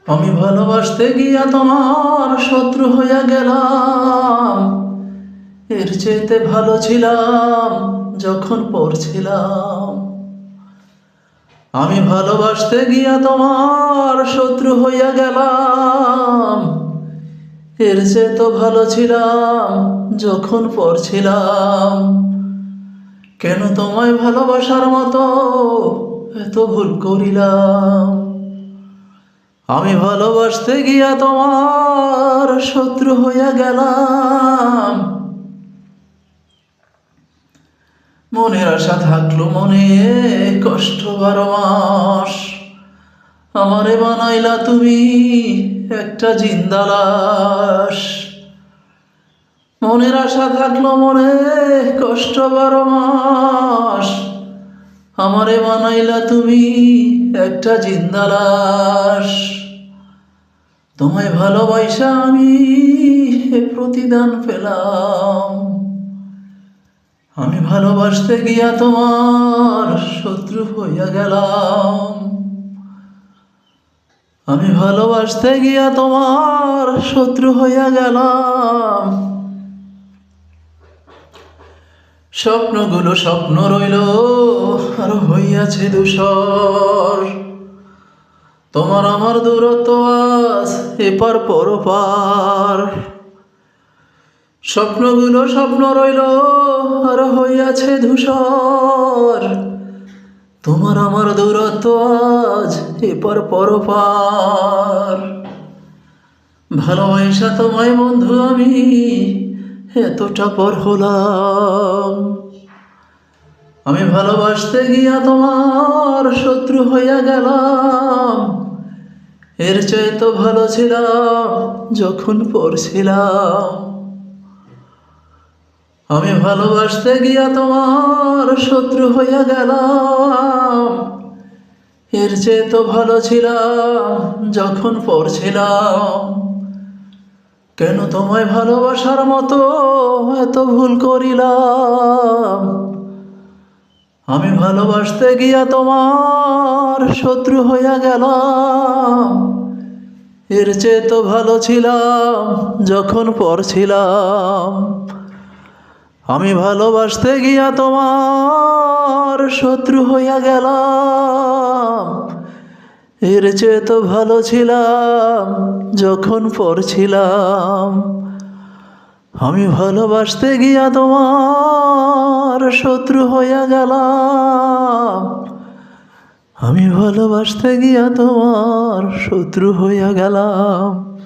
আমি ভালোবাসতে গিয়া তোমার শত্রু হইয়া গেলাম। এর চেয়েতে ভালো ছিলাম যখন পড়ছিলাম। আমি ভালোবাসতে গিয়া তোমার শত্রু হইয়া গেলাম। এর চেয়ে তো ভালো ছিলাম যখন পড়ছিলাম। কেন তোমায় ভালোবাসার মতো এত ভুল করিলাম? আমি ভালোবাসতে গিয়া তোমার শত্রু হইয়া গেলাম। মনের আশা থাকলো মনে, কষ্ট 12 মাস। আমারে বানাইলা তুমি একটা জিন্দা লাশ। মনের আশা থাকলো মনে, কষ্ট 12 মাস। আমারে বানাইলা তুমি একটা জিন্দা লাশ। তোমায় ভালোবাসা আমি প্রতিদান পেলাম। আমি ভালোবাসতে গিয়া তোমার শত্রু হইয়া গেলাম। আমি ভালোবাসতে গিয়া তোমার শত্রু হইয়া গেলাম। স্বপ্নগুলো স্বপ্ন রইল আর হইয়াছে ধূসর। তোমার আমার দূরত্ব আজ এপার পরপার। স্বপ্নগুলো স্বপ্ন রইল আর হইয়াছে ধূসর। তোমার আমার দূরত্ব আজ এপার পরপার। ভালোবাসা তোমায় বন্ধু আমি এতটা পর হলাম। আমি ভালোবাসতে গিয়া তোমার শত্রু হইয়া গেলাম। এর চেয়ে তো ভালো ছিলাম যখন পড়ছিলাম। আমি ভালোবাসতে গিয়া তোমার শত্রু হইয়া গেলাম। এর চেয়ে তো ভালো ছিলাম যখন পড়ছিলাম। কেন তোমায় ভালোবাসার মতো এত ভুল করিলাম? আমি ভালোবাসতে গিয়া তোমার শত্রু হইয়া গেলাম। এর চেয়ে তো ভালো ছিলাম যখন পড়ছিলাম। আমি ভালোবাসতে গিয়া তোমার শত্রু হইয়া গেলাম। এর চেয়ে তো ভালো ছিলাম যখন পড়ছিলাম। আমি ভালোবাসতে গিয়া তোমার শত্রু হইয়া গেলাম। আমি ভালোবাসতে গিয়া তোমার শত্রু হইয়া গেলাম।